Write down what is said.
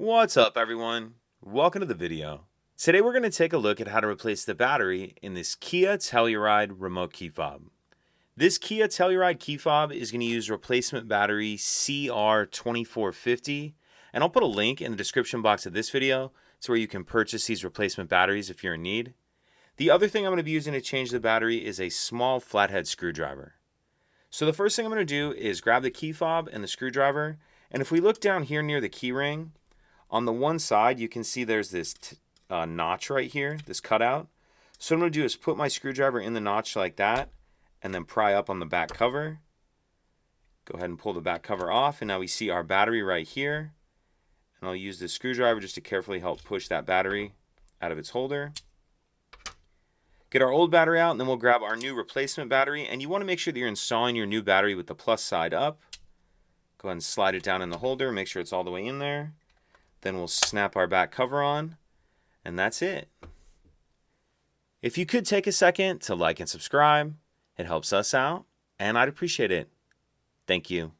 What's up, everyone? Welcome to the video. Today we're going to take a look at how to replace the battery in this Kia Telluride remote key fob. This Kia Telluride key fob is going to use replacement battery CR2450, and I'll put a link in the description box of this video to where you can purchase these replacement batteries if you're in need. The other thing I'm going to be using to change the battery is a small flathead screwdriver. So the first thing I'm going to do is grab the key fob and the screwdriver, and if we look down here near the key ring, on the one side, you can see there's this notch right here, this cutout. So what I'm going to do is put my screwdriver in the notch like that, and then pry up on the back cover. Go ahead and pull the back cover off, and now we see our battery right here. And I'll use this screwdriver just to carefully help push that battery out of its holder. Get our old battery out, and then we'll grab our new replacement battery. And you want to make sure that you're installing your new battery with the plus side up. Go ahead and slide it down in the holder, make sure it's all the way in there. Then we'll snap our back cover on, and that's it. If you could take a second to like and subscribe, it helps us out, and I'd appreciate it. Thank you.